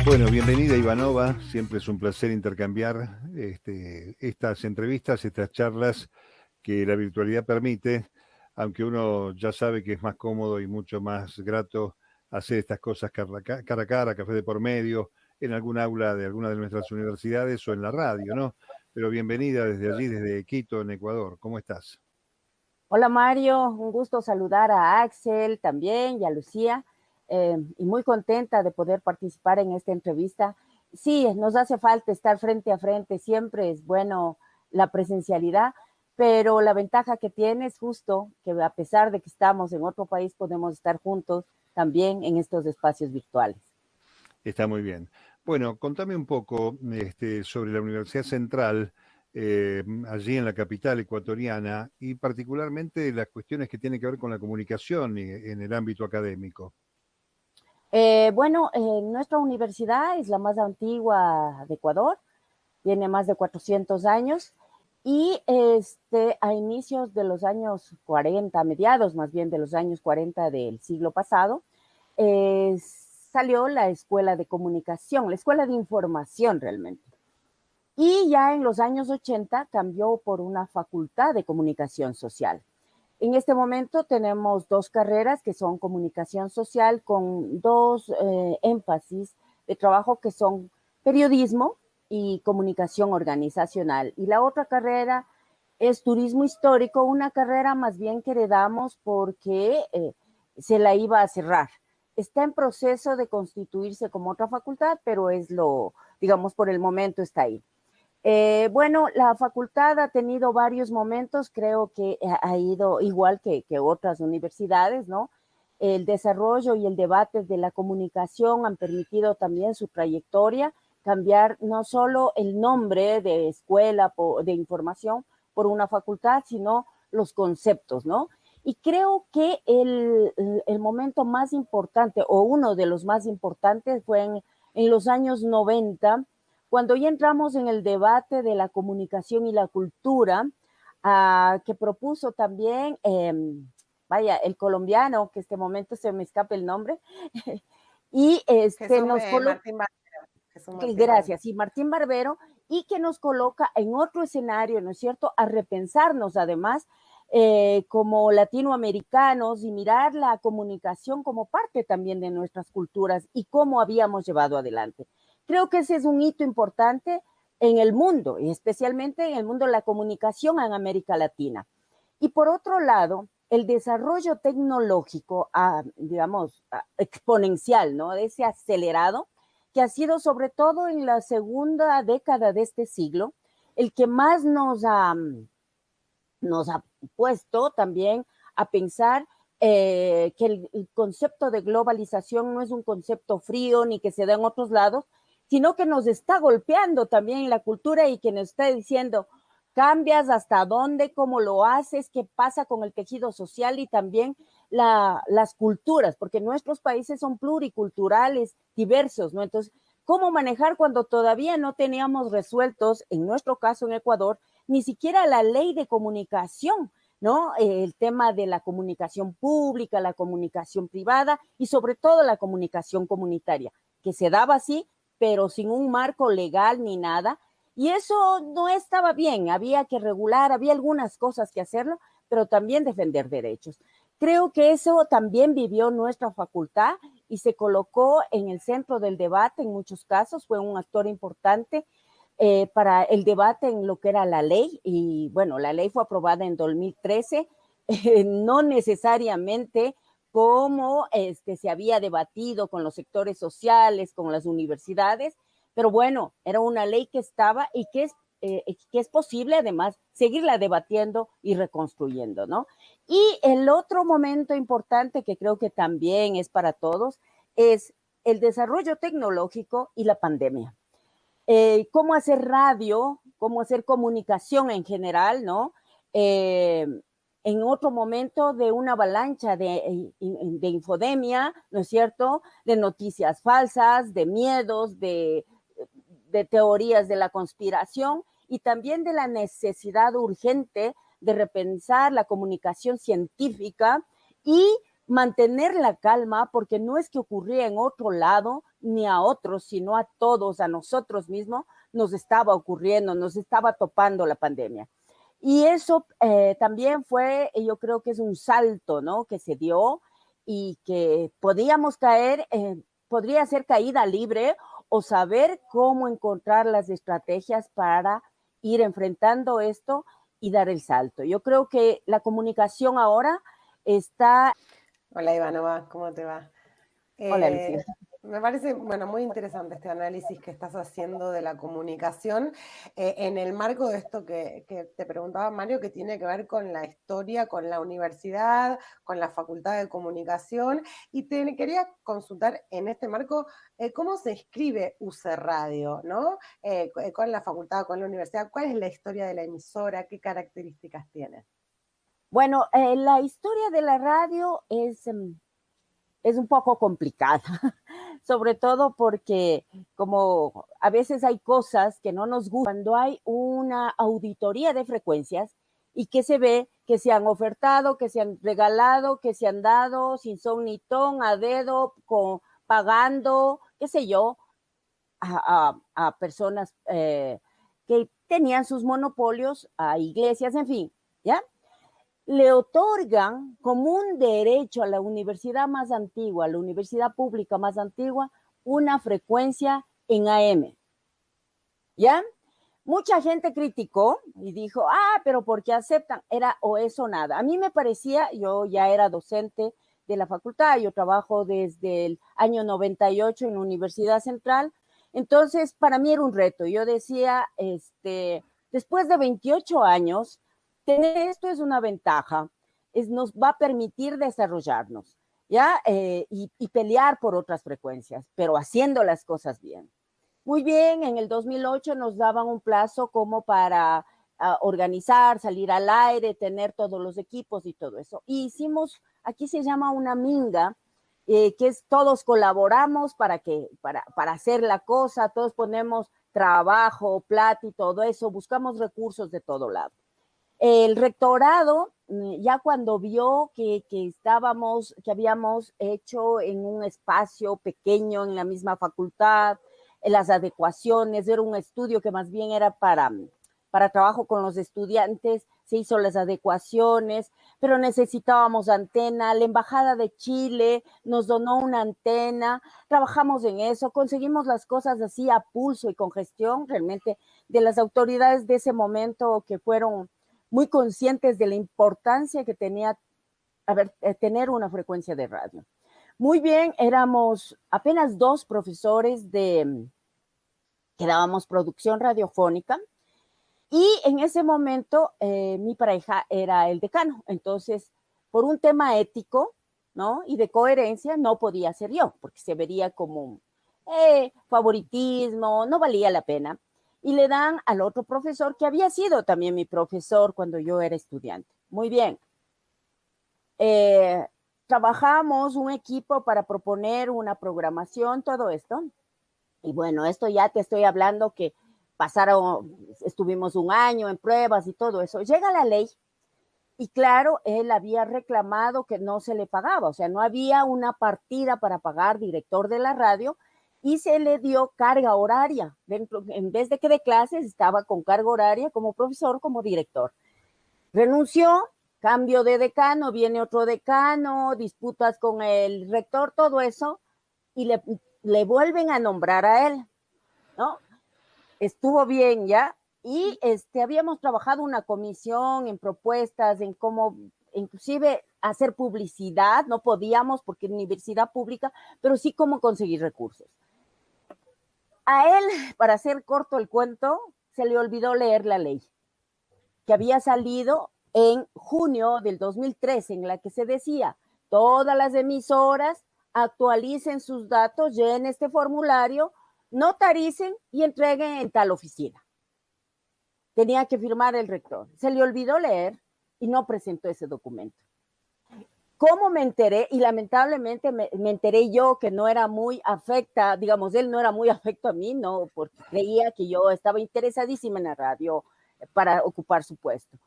Bueno, bienvenida Ivanova, siempre es un placer intercambiar estas entrevistas, estas charlas que la virtualidad permite, aunque uno ya sabe que es más cómodo y mucho más grato hacer estas cosas cara a cara, café de por medio, en algún aula de alguna de nuestras universidades o en la radio, ¿no? Pero bienvenida desde allí, desde Quito, en Ecuador. ¿Cómo estás? Hola Mario, un gusto saludar a Axel también y a Lucía, y muy contenta de poder participar en esta entrevista. Sí, nos hace falta estar frente a frente, siempre es bueno la presencialidad, pero la ventaja que tiene es justo que a pesar de que estamos en otro país, podemos estar juntos también en estos espacios virtuales. Está muy bien. Bueno, contame un poco sobre la Universidad Central, allí en la capital ecuatoriana, y particularmente las cuestiones que tienen que ver con la comunicación en el ámbito académico. Nuestra universidad es la más antigua de Ecuador, tiene más de 400 años y a inicios de los años 40, mediados más bien de los años 40 del siglo pasado, salió la Escuela de Comunicación, la Escuela de Información realmente. Y ya en los años 80 cambió por una Facultad de Comunicación Social. En este momento tenemos dos carreras que son comunicación social con dos énfasis de trabajo que son periodismo y comunicación organizacional. Y la otra carrera es turismo histórico, una carrera más bien que heredamos porque se la iba a cerrar. Está en proceso de constituirse como otra facultad, pero digamos, por el momento está ahí. La facultad ha tenido varios momentos, creo que ha ido igual que otras universidades, ¿no? El desarrollo y el debate de la comunicación han permitido también su trayectoria, cambiar no solo el nombre de escuela de información por una facultad, sino los conceptos, ¿no? Y creo que el momento más importante, o uno de los más importantes, fue en los años 90, cuando ya entramos en el debate de la comunicación y la cultura, que propuso también, el colombiano, que este momento se me escapa el nombre, y nos colocó, Martín Barbero. Jesús Martín Barbero. gracias, y Martín Barbero, y que nos coloca en otro escenario, ¿no es cierto?, a repensarnos además como latinoamericanos y mirar la comunicación como parte también de nuestras culturas y cómo habíamos llevado adelante. Creo que ese es un hito importante en el mundo, y especialmente en el mundo de la comunicación en América Latina. Y por otro lado, el desarrollo tecnológico, exponencial, ¿no? Ese acelerado, que ha sido sobre todo en la segunda década de este siglo, el que más nos ha puesto también a pensar que el concepto de globalización no es un concepto frío ni que se da en otros lados, sino que nos está golpeando también en la cultura y que nos está diciendo, cambias hasta dónde, cómo lo haces, qué pasa con el tejido social y también las culturas, porque nuestros países son pluriculturales, diversos, ¿no? Entonces, ¿cómo manejar cuando todavía no teníamos resueltos, en nuestro caso en Ecuador, ni siquiera la ley de comunicación, ¿no? El tema de la comunicación pública, la comunicación privada y sobre todo la comunicación comunitaria, que se daba así, pero sin un marco legal ni nada. Y eso no estaba bien, había que regular, había algunas cosas que hacerlo, pero también defender derechos. Creo que eso también vivió nuestra facultad y se colocó en el centro del debate en muchos casos, fue un actor importante para el debate en lo que era la ley. Y bueno, la ley fue aprobada en 2013, no necesariamente como se había debatido con los sectores sociales, con las universidades, pero bueno, era una ley que estaba y que es posible además seguirla debatiendo y reconstruyendo, ¿no? Y el otro momento importante que creo que también es para todos es el desarrollo tecnológico y la pandemia. Cómo hacer radio, cómo hacer comunicación en general, ¿no? En otro momento de una avalancha de infodemia, ¿no es cierto? De noticias falsas, de miedos, de teorías de la conspiración y también de la necesidad urgente de repensar la comunicación científica y mantener la calma, porque no es que ocurría en otro lado, ni a otros, sino a todos, a nosotros mismos, nos estaba ocurriendo, nos estaba topando la pandemia. Y eso también fue, yo creo que es un salto, ¿no? Que se dio y que podíamos caer, podría ser caída libre o saber cómo encontrar las estrategias para ir enfrentando esto y dar el salto. Yo creo que la comunicación ahora está... Hola Ivanova, ¿cómo te va? Hola, Lucía. Me parece, bueno, muy interesante este análisis que estás haciendo de la comunicación en el marco de esto que te preguntaba Mario, que tiene que ver con la historia, con la universidad, con la Facultad de Comunicación, y te quería consultar en este marco cómo se escribe UC Radio, ¿no? Con la facultad, con la universidad, ¿cuál es la historia de la emisora? ¿Qué características tiene? Bueno, la historia de la radio es un poco complicada, sobre todo porque como a veces hay cosas que no nos gustan, cuando hay una auditoría de frecuencias y que se ve que se han ofertado, que se han regalado, que se han dado sin son ni ton, a dedo, pagando, qué sé yo, a personas que tenían sus monopolios, a iglesias, en fin, ¿ya? Le otorgan como un derecho a la universidad más antigua, a la universidad pública más antigua, una frecuencia en AM. ¿Ya? Mucha gente criticó y dijo, pero ¿por qué aceptan? Era o eso o nada. A mí me parecía, yo ya era docente de la facultad, yo trabajo desde el año 98 en la Universidad Central, entonces para mí era un reto. Yo decía, después de 28 años, tener esto es una ventaja, nos va a permitir desarrollarnos, ¿ya? Y pelear por otras frecuencias, pero haciendo las cosas bien. Muy bien, en el 2008 nos daban un plazo como para organizar, salir al aire, tener todos los equipos y todo eso. Y hicimos, aquí se llama una minga, que es todos colaboramos para hacer la cosa, todos ponemos trabajo, plata y todo eso, buscamos recursos de todo lado. El rectorado, ya cuando vio que habíamos hecho en un espacio pequeño en la misma facultad, las adecuaciones, era un estudio que más bien era para trabajo con los estudiantes, se hizo las adecuaciones, pero necesitábamos antena, la Embajada de Chile nos donó una antena, trabajamos en eso, conseguimos las cosas así a pulso y con gestión realmente de las autoridades de ese momento que fueron muy conscientes de la importancia que tenía tener una frecuencia de radio. Muy bien, éramos apenas 2 profesores que dábamos producción radiofónica y en ese momento mi pareja era el decano, entonces por un tema ético, ¿no? Y de coherencia no podía ser yo, porque se vería como favoritismo, no valía la pena. Y le dan al otro profesor que había sido también mi profesor cuando yo era estudiante. Muy bien. Trabajamos un equipo para proponer una programación, todo esto. Y bueno, esto ya te estoy hablando que estuvimos un año en pruebas y todo eso. Llega la ley y claro, él había reclamado que no se le pagaba, o sea, no había una partida para pagar director de la radio y se le dio carga horaria. En vez de que de clases, estaba con carga horaria como profesor, como director. Renunció, cambio de decano, viene otro decano, disputas con el rector, todo eso, y le vuelven a nombrar a él, ¿no? Estuvo bien ya, y habíamos trabajado una comisión en propuestas, en cómo inclusive hacer publicidad, no podíamos porque es universidad pública, pero sí cómo conseguir recursos. A él, para hacer corto el cuento, se le olvidó leer la ley, que había salido en junio del 2013, en la que se decía, todas las emisoras actualicen sus datos, llenen este formulario, notaricen y entreguen en tal oficina. Tenía que firmar el rector. Se le olvidó leer y no presentó ese documento. ¿Cómo me enteré? Y lamentablemente me enteré yo que no era muy afecta, digamos, él no era muy afecto a mí, no, porque creía que yo estaba interesadísima en la radio para ocupar su puesto.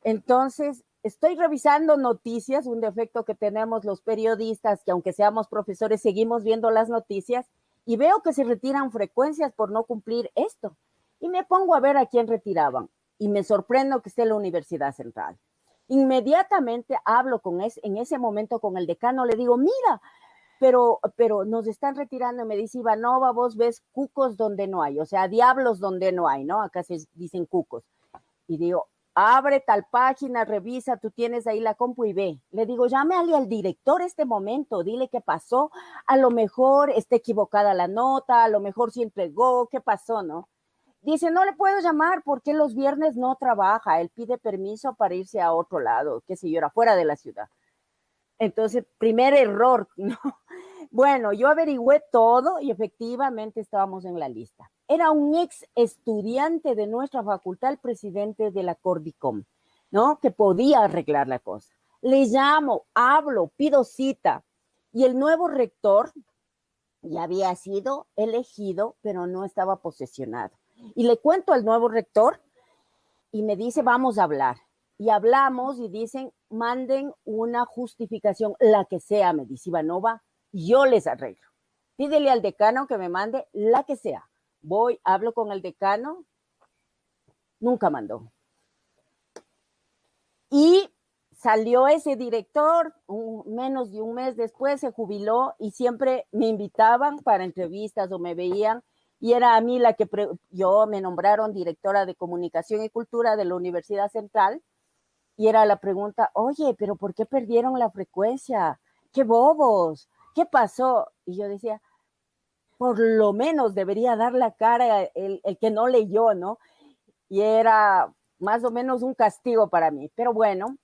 Entonces, estoy revisando noticias, un defecto que tenemos los periodistas, que aunque seamos profesores, seguimos viendo las noticias, y veo que se retiran frecuencias por no cumplir esto. Y me pongo a ver a quién retiraban y me sorprendo que esté la Universidad Central. Inmediatamente hablo en ese momento con el decano, le digo, mira, pero nos están retirando. Y me dice, Ivanova, vos ves cucos donde no hay, o sea, diablos donde no hay, ¿no? Acá se dicen cucos. Y digo, abre tal página, revisa, tú tienes ahí la compu y ve. Le digo, llámale al director este momento, dile qué pasó, a lo mejor está equivocada la nota, a lo mejor sí entregó, ¿qué pasó, no? Dice, no le puedo llamar porque los viernes no trabaja, él pide permiso para irse a otro lado, qué sé yo, era fuera de la ciudad. Entonces, primer error, ¿no? Bueno, yo averigüé todo y efectivamente estábamos en la lista. Era un ex estudiante de nuestra facultad, el presidente de la Cordicom, ¿no? Que podía arreglar la cosa. Le llamo, hablo, pido cita. Y el nuevo rector ya había sido elegido, pero no estaba posesionado. Y le cuento al nuevo rector y me dice, vamos a hablar. Y hablamos y dicen, manden una justificación, la que sea, me dice Ivanova, yo les arreglo. Pídele al decano que me mande la que sea. Voy, hablo con el decano, nunca mandó. Y salió ese director, menos de un mes después se jubiló y siempre me invitaban para entrevistas o me veían y era a mí la que yo me nombraron directora de comunicación y cultura de la Universidad Central y era la pregunta, oye, pero ¿por qué perdieron la frecuencia? ¡Qué bobos! ¿Qué pasó? Y yo decía, por lo menos debería dar la cara el que no leyó, ¿no? Y era más o menos un castigo para mí. Pero bueno,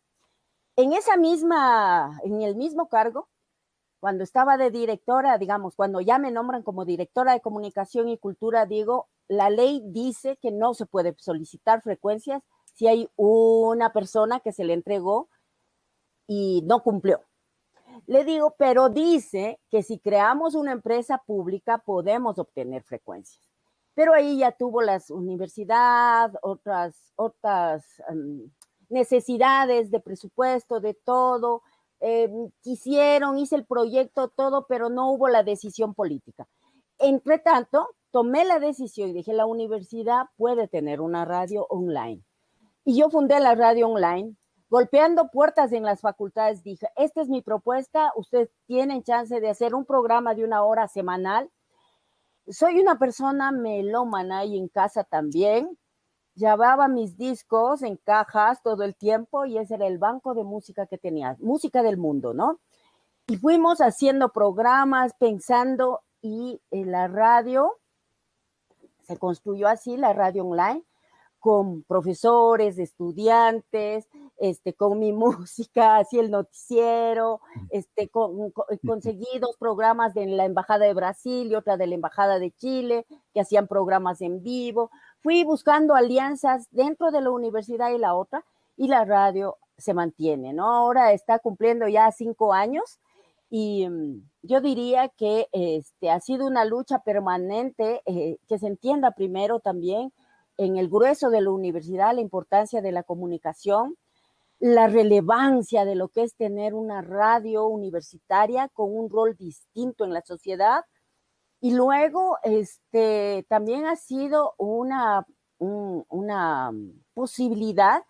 en el mismo cargo, cuando estaba de directora, digamos, cuando ya me nombran como directora de comunicación y cultura, digo, la ley dice que no se puede solicitar frecuencias si hay una persona que se le entregó y no cumplió. Le digo, pero dice que si creamos una empresa pública podemos obtener frecuencias. Pero ahí ya tuvo las universidades, otras necesidades de presupuesto, de todo. Hice el proyecto, todo, pero no hubo la decisión política. Entre tanto, tomé la decisión y dije, la universidad puede tener una radio online. Y yo fundé la radio online, golpeando puertas en las facultades, dije, esta es mi propuesta, ustedes tienen chance de hacer un programa de 1 hora semanal. Soy una persona melómana y en casa también. Llevaba mis discos en cajas todo el tiempo y ese era el banco de música que tenía, música del mundo, ¿no? Y fuimos haciendo programas, pensando y la radio se construyó así, la radio online, con profesores, estudiantes, con mi música, así el noticiero, conseguí 2 programas de la Embajada de Brasil y otra de la Embajada de Chile, que hacían programas en vivo. Fui buscando alianzas dentro de la universidad y la otra, y la radio se mantiene, ¿no? Ahora está cumpliendo ya 5 años, y yo diría que ha sido una lucha permanente, que se entienda primero también en el grueso de la universidad la importancia de la comunicación, la relevancia de lo que es tener una radio universitaria con un rol distinto en la sociedad. Y luego también ha sido una posibilidad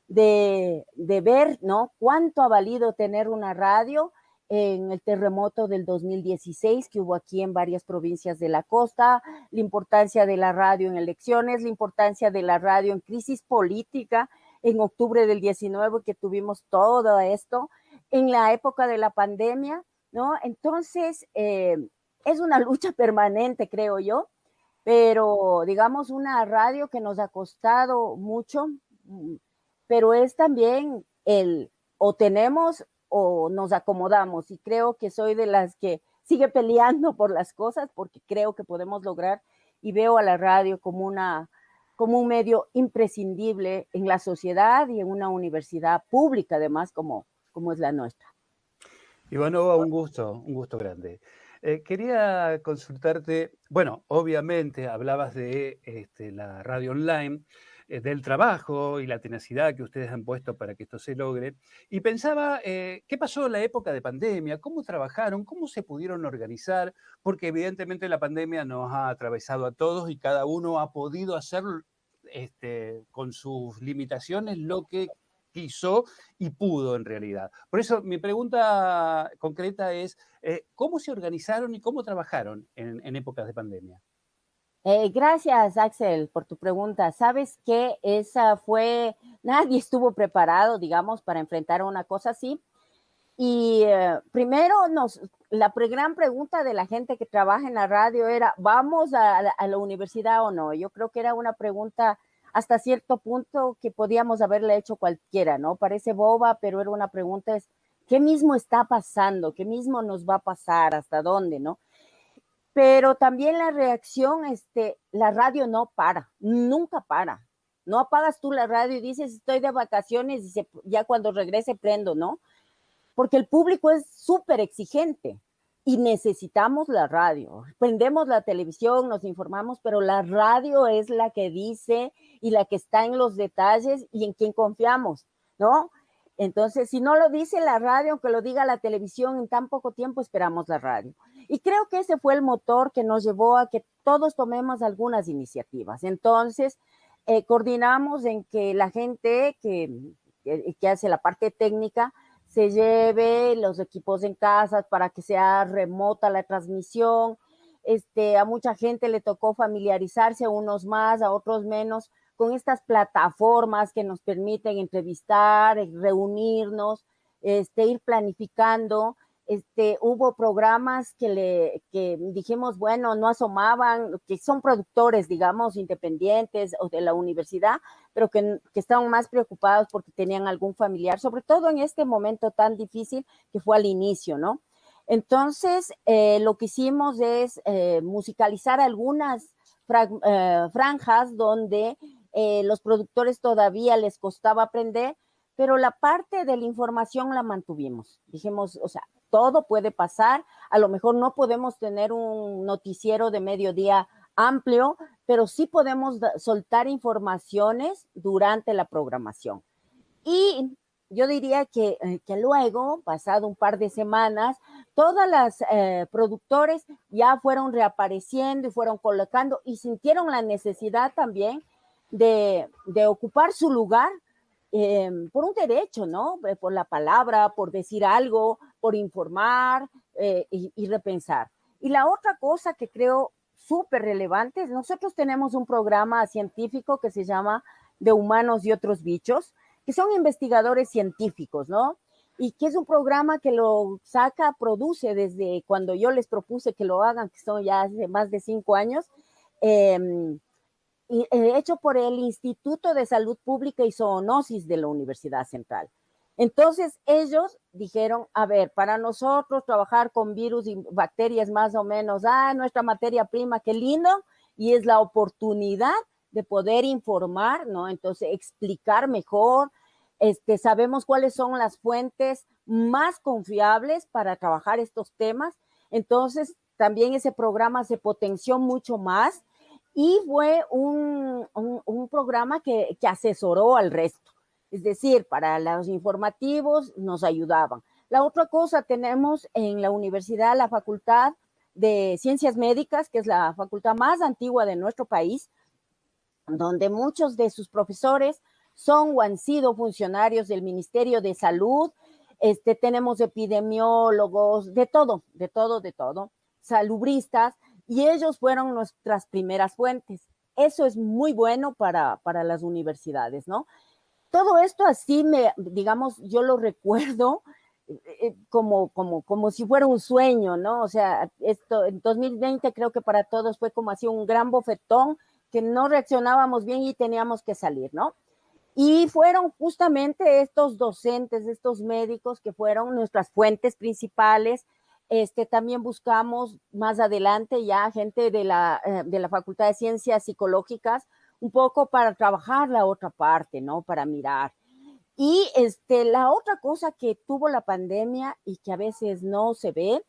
de ver, ¿no?, cuánto ha valido tener una radio en el terremoto del 2016 que hubo aquí en varias provincias de la costa, la importancia de la radio en elecciones, la importancia de la radio en crisis política, en octubre del 19 que tuvimos todo esto, en la época de la pandemia, ¿no? Entonces, es una lucha permanente, creo yo, pero digamos una radio que nos ha costado mucho, pero es también o tenemos o nos acomodamos, y creo que soy de las que sigue peleando por las cosas porque creo que podemos lograr y veo a la radio como un medio imprescindible en la sociedad y en una universidad pública además como es la nuestra. Ivanova, un gusto grande. Quería consultarte, bueno, obviamente hablabas de la radio online. del trabajo y la tenacidad que ustedes han puesto para que esto se logre. Y pensaba, ¿qué pasó en la época de pandemia? ¿Cómo trabajaron? ¿Cómo se pudieron organizar? Porque evidentemente la pandemia nos ha atravesado a todos y cada uno ha podido hacer con sus limitaciones lo que quiso y pudo en realidad. Por eso mi pregunta concreta es, ¿cómo se organizaron y cómo trabajaron en épocas de pandemia? Gracias, Axel, por tu pregunta. Sabes que nadie estuvo preparado, digamos, para enfrentar una cosa así. Y primero, la gran pregunta de la gente que trabaja en la radio era, ¿vamos a la universidad o no? Yo creo que era una pregunta hasta cierto punto que podíamos haberle hecho cualquiera, ¿no? Parece boba, pero era una pregunta, ¿qué mismo está pasando? ¿Qué mismo nos va a pasar? ¿Hasta dónde, no? Pero también la reacción, la radio no para, nunca para. No apagas tú la radio y dices, estoy de vacaciones y ya cuando regrese prendo, ¿no? Porque el público es súper exigente y necesitamos la radio. Prendemos la televisión, nos informamos, pero la radio es la que dice y la que está en los detalles y en quien confiamos, ¿no? Entonces, si no lo dice la radio, aunque lo diga la televisión, en tan poco tiempo esperamos la radio. Y creo que ese fue el motor que nos llevó a que todos tomemos algunas iniciativas. Entonces, coordinamos en que la gente que hace la parte técnica se lleve los equipos en casa para que sea remota la transmisión. A mucha gente le tocó familiarizarse, a unos más, a otros menos, con estas plataformas que nos permiten entrevistar, reunirnos, ir planificando. Hubo programas que dijimos, bueno, no asomaban, que son productores, digamos, independientes o de la universidad, pero que estaban más preocupados porque tenían algún familiar, sobre todo en este momento tan difícil que fue al inicio, ¿no? Entonces, lo que hicimos es musicalizar algunas franjas donde los productores todavía les costaba aprender, pero la parte de la información la mantuvimos. Dijimos, o sea, todo puede pasar, a lo mejor no podemos tener un noticiero de mediodía amplio, pero sí podemos soltar informaciones durante la programación. Y yo diría que luego, pasado un par de semanas, todas las productores ya fueron reapareciendo y fueron colocando y sintieron la necesidad también de ocupar su lugar por un derecho, ¿no? Por la palabra, por decir algo, por informar y repensar. Y la otra cosa que creo súper relevante es, nosotros tenemos un programa científico que se llama De Humanos y Otros Bichos, que son investigadores científicos, ¿no? Y que es un programa que lo produce desde cuando yo les propuse que lo hagan, que son ya hace más de 5 años, hecho por el Instituto de Salud Pública y Zoonosis de la Universidad Central. Entonces ellos dijeron, a ver, para nosotros trabajar con virus y bacterias más o menos, nuestra materia prima, qué lindo, y es la oportunidad de poder informar, ¿no? Entonces explicar mejor, sabemos cuáles son las fuentes más confiables para trabajar estos temas. Entonces también ese programa se potenció mucho más y fue un programa que asesoró al resto. Es decir, para los informativos nos ayudaban. La otra cosa, tenemos en la universidad la Facultad de Ciencias Médicas, que es la facultad más antigua de nuestro país, donde muchos de sus profesores son o han sido funcionarios del Ministerio de Salud. Tenemos epidemiólogos, de todo, salubristas, y ellos fueron nuestras primeras fuentes. Eso es muy bueno para las universidades, ¿no? Todo esto así digamos, yo lo recuerdo como si fuera un sueño, ¿no? O sea, esto en 2020 creo que para todos fue como así un gran bofetón, que no reaccionábamos bien y teníamos que salir, ¿no? Y fueron justamente estos docentes, estos médicos que fueron nuestras fuentes principales. También buscamos más adelante ya gente de la Facultad de Ciencias Psicológicas, un poco para trabajar la otra parte, ¿no? Para mirar. Y la otra cosa que tuvo la pandemia y que a veces no se ve,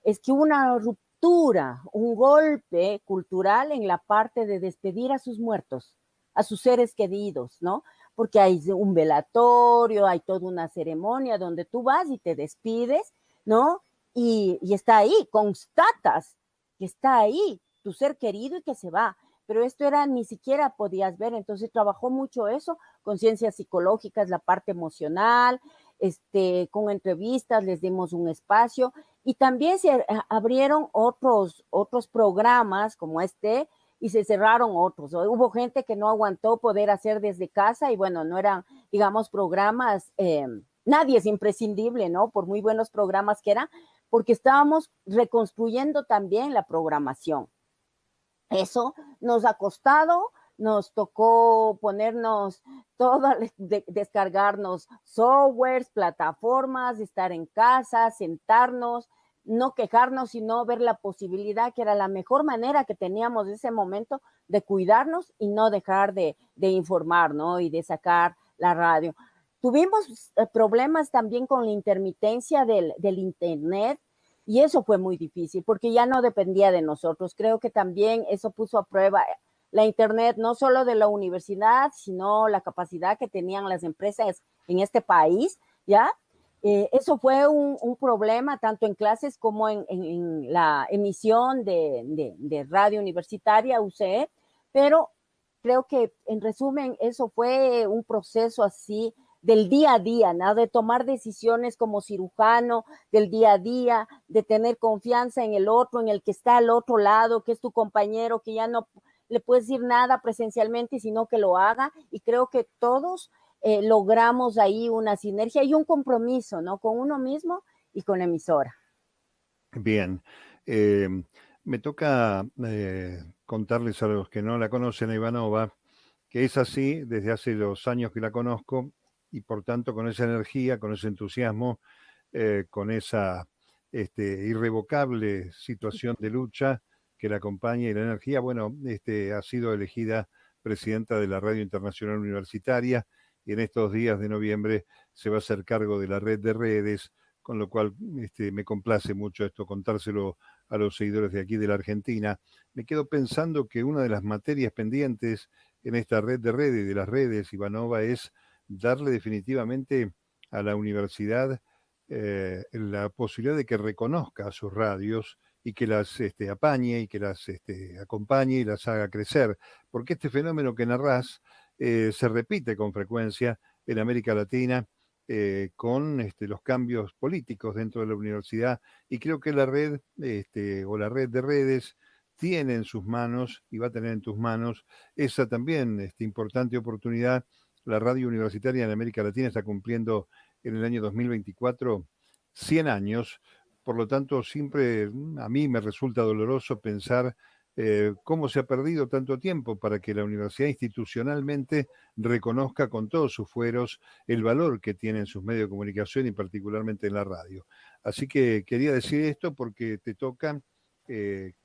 es que hubo una ruptura, un golpe cultural en la parte de despedir a sus muertos, a sus seres queridos, ¿no? Porque hay un velatorio, hay toda una ceremonia donde tú vas y te despides, ¿no? Y está ahí, constatas que está ahí tu ser querido y que se va. Pero esto era, ni siquiera podías ver, entonces trabajó mucho eso, con ciencias psicológicas, la parte emocional, con entrevistas, les dimos un espacio, y también se abrieron otros programas como y se cerraron otros. Hubo gente que no aguantó poder hacer desde casa, y bueno, no eran, digamos, programas, nadie es imprescindible, ¿no? Por muy buenos programas que eran, porque estábamos reconstruyendo también la programación. Eso nos ha costado, nos tocó ponernos descargarnos softwares, plataformas, estar en casa, sentarnos, no quejarnos, sino ver la posibilidad, que era la mejor manera que teníamos en ese momento de cuidarnos y no dejar de informar, ¿no? Y de sacar la radio. Tuvimos problemas también con la intermitencia del internet, y eso fue muy difícil porque ya no dependía de nosotros. Creo que también eso puso a prueba la internet, no solo de la universidad, sino la capacidad que tenían las empresas en este país, ¿ya? Eso fue un problema tanto en clases como en la emisión de radio universitaria, UCE, pero creo que en resumen eso fue un proceso así del día a día, ¿no? De tomar decisiones como cirujano, del día a día, de tener confianza en el otro, en el que está al otro lado, que es tu compañero, que ya no le puedes decir nada presencialmente, sino que lo haga, y creo que todos logramos ahí una sinergia y un compromiso, ¿no? Con uno mismo y con la emisora. Bien, me toca contarles a los que no la conocen a Ivanova, que es así desde hace los años que la conozco, y por tanto con esa energía, con ese entusiasmo, con esa irrevocable situación de lucha que la acompaña y la energía, bueno, ha sido elegida presidenta de la Radio Internacional Universitaria, y en estos días de noviembre se va a hacer cargo de la red de redes, con lo cual me complace mucho esto, contárselo a los seguidores de aquí de la Argentina. Me quedo pensando que una de las materias pendientes en esta red de redes, de las redes, Ivanova, es darle definitivamente a la universidad la posibilidad de que reconozca a sus radios y que las apañe y que las acompañe y las haga crecer, porque este fenómeno que narrás se repite con frecuencia en América Latina, con los cambios políticos dentro de la universidad, y creo que la red o la red de redes tiene en sus manos y va a tener en tus manos esa también importante oportunidad. La radio universitaria en América Latina está cumpliendo en el año 2024 100 años, por lo tanto siempre a mí me resulta doloroso pensar cómo se ha perdido tanto tiempo para que la universidad institucionalmente reconozca con todos sus fueros el valor que tienen sus medios de comunicación y particularmente en la radio. Así que quería decir esto porque te toca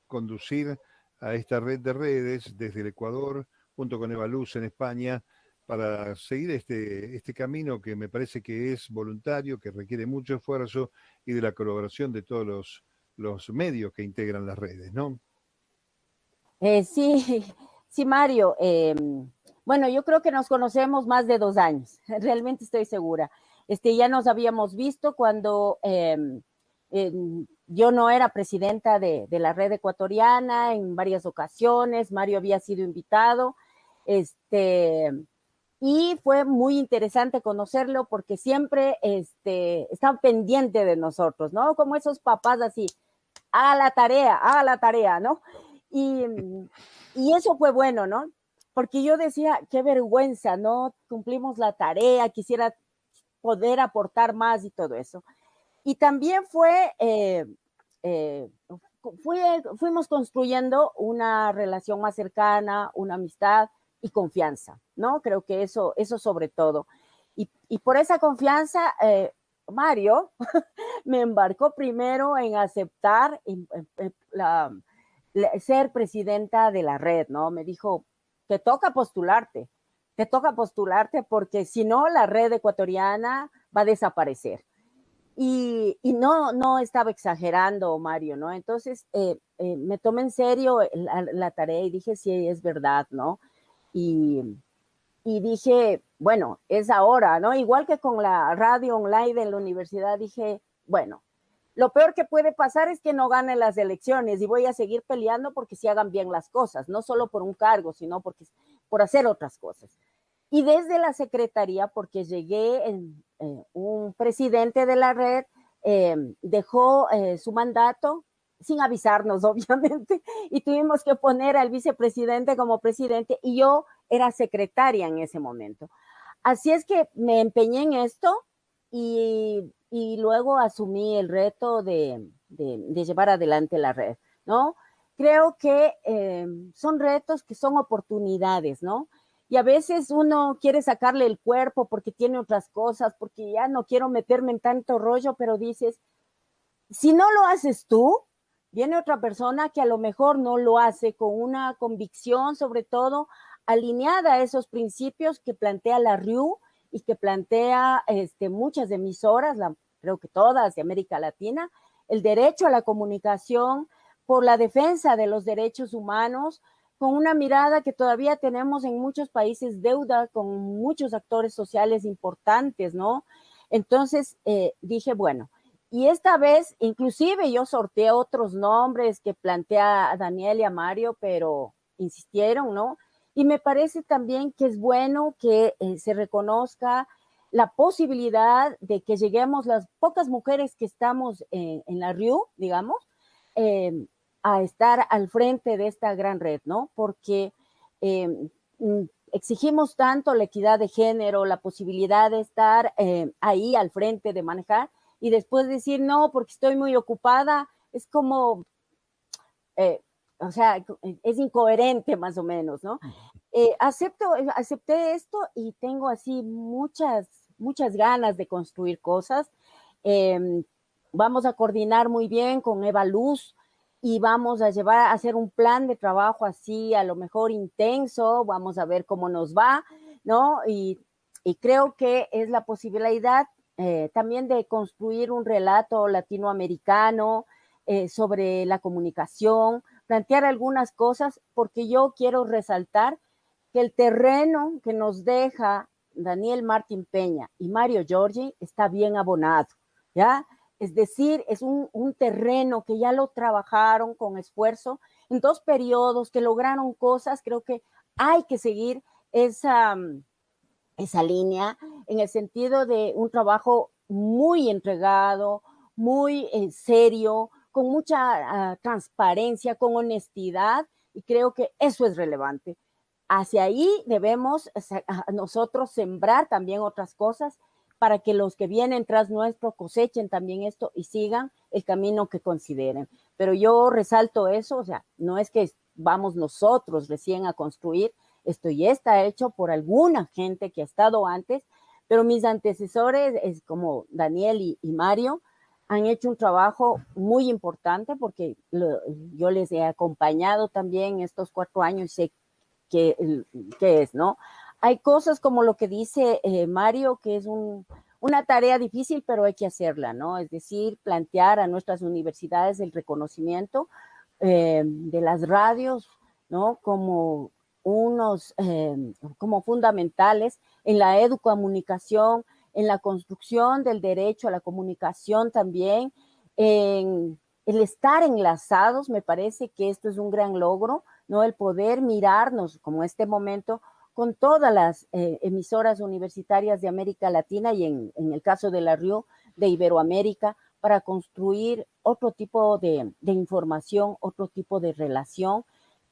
conducir a esta red de redes desde el Ecuador, junto con Eva Luz en España, para seguir este camino que me parece que es voluntario, que requiere mucho esfuerzo y de la colaboración de todos los medios que integran las redes, ¿no? Sí, Mario. Bueno, yo creo que nos conocemos más de 2 años, realmente estoy segura. Ya nos habíamos visto cuando yo no era presidenta de la red ecuatoriana en varias ocasiones. Mario había sido invitado, y fue muy interesante conocerlo porque siempre estaba pendiente de nosotros, ¿no? Como esos papás así, haga la tarea, ¿no? Y eso fue bueno, ¿no? Porque yo decía, qué vergüenza, ¿no? Cumplimos la tarea, quisiera poder aportar más y todo eso. Y también fuimos construyendo una relación más cercana, una amistad y confianza, ¿no? Creo que eso sobre todo. Y por esa confianza, Mario me embarcó primero en aceptar ser presidenta de la red, ¿no? Me dijo, te toca postularte porque si no, la red ecuatoriana va a desaparecer. Y no estaba exagerando, Mario, ¿no? Entonces me tomé en serio la tarea y dije, sí, es verdad, ¿no? y, y dije, bueno, es ahora, ¿no? Igual que con la radio online de la universidad, dije, bueno, lo peor que puede pasar es que no gane las elecciones y voy a seguir peleando porque se hagan bien las cosas, no solo por un cargo, sino porque, por hacer otras cosas. Y desde la secretaría, porque llegué, un presidente de la red dejó su mandato sin avisarnos, obviamente, y tuvimos que poner al vicepresidente como presidente y yo era secretaria en ese momento. Así es que me empeñé en esto y luego asumí el reto de llevar adelante la red, ¿no? Creo que son retos que son oportunidades, ¿no? Y a veces uno quiere sacarle el cuerpo porque tiene otras cosas, porque ya no quiero meterme en tanto rollo, pero dices, si no lo haces tú, viene otra persona que a lo mejor no lo hace con una convicción, sobre todo alineada a esos principios que plantea la RIU y que plantea muchas emisoras, creo que todas de América Latina, el derecho a la comunicación, por la defensa de los derechos humanos, con una mirada que todavía tenemos en muchos países deuda con muchos actores sociales importantes, ¿no? Entonces dije, bueno, y esta vez, inclusive yo sorteé otros nombres que plantea a Daniel y a Mario, pero insistieron, ¿no? Y me parece también que es bueno que se reconozca la posibilidad de que lleguemos las pocas mujeres que estamos en la RIU, digamos, a estar al frente de esta gran red, ¿no? Porque exigimos tanto la equidad de género, la posibilidad de estar ahí al frente, de manejar, y después decir no, porque estoy muy ocupada, es como, o sea, es incoherente más o menos, ¿no? Acepté esto y tengo así muchas ganas de construir cosas. Vamos a coordinar muy bien con Eva Luz y vamos a hacer un plan de trabajo así, a lo mejor intenso, vamos a ver cómo nos va, ¿no? Y creo que es la posibilidad también de construir un relato latinoamericano sobre la comunicación, plantear algunas cosas, porque yo quiero resaltar que el terreno que nos deja Daniel Martín Peña y Mario Giorgi está bien abonado, ¿ya? Es decir, es un terreno que ya lo trabajaron con esfuerzo en 2 periodos, que lograron cosas. Creo que hay que seguir esa línea en el sentido de un trabajo muy entregado, muy serio, con mucha transparencia, con honestidad, y creo que eso es relevante. Hacia ahí debemos nosotros sembrar también otras cosas para que los que vienen tras nuestro cosechen también esto y sigan el camino que consideren. Pero yo resalto eso, o sea, no es que vamos nosotros recién a construir, esto ya está hecho por alguna gente que ha estado antes, pero mis antecesores, como Daniel y Mario, han hecho un trabajo muy importante porque yo les he acompañado también estos 4 años y sé qué es, ¿no? Hay cosas como lo que dice Mario, que es una tarea difícil, pero hay que hacerla, ¿no? Es decir, plantear a nuestras universidades el reconocimiento de las radios, ¿no? Como como fundamentales en la educomunicación, en la construcción del derecho a la comunicación también, en el estar enlazados. Me parece que esto es un gran logro, ¿no? El poder mirarnos, como este momento, con todas las emisoras universitarias de América Latina y en el caso de la RIU, de Iberoamérica, para construir otro tipo de información, otro tipo de relación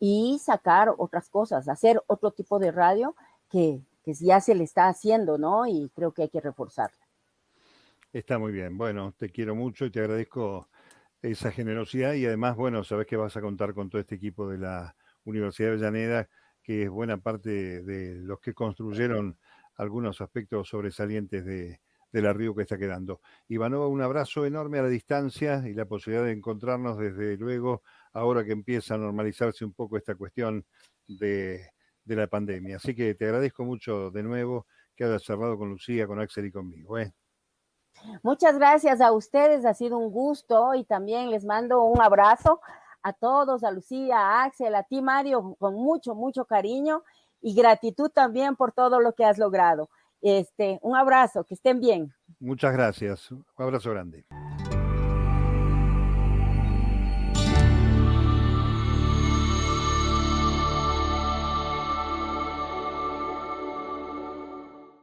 y sacar otras cosas, hacer otro tipo de radio que ya se le está haciendo, ¿no? Y creo que hay que reforzarla. Está muy bien. Bueno, te quiero mucho y te agradezco esa generosidad y además, bueno, sabes que vas a contar con todo este equipo de la Universidad de Avellaneda, que es buena parte de los que construyeron algunos aspectos sobresalientes de la RIU que está quedando. Ivanova, un abrazo enorme a la distancia y la posibilidad de encontrarnos desde luego ahora que empieza a normalizarse un poco esta cuestión de la pandemia. Así que te agradezco mucho de nuevo que hayas cerrado con Lucía, con Axel y conmigo. Muchas gracias a ustedes, ha sido un gusto y también les mando un abrazo a todos, a Lucía, a Axel, a ti Mario, con mucho cariño y gratitud también por todo lo que has logrado. Un abrazo, que estén bien. Muchas gracias. Un abrazo grande.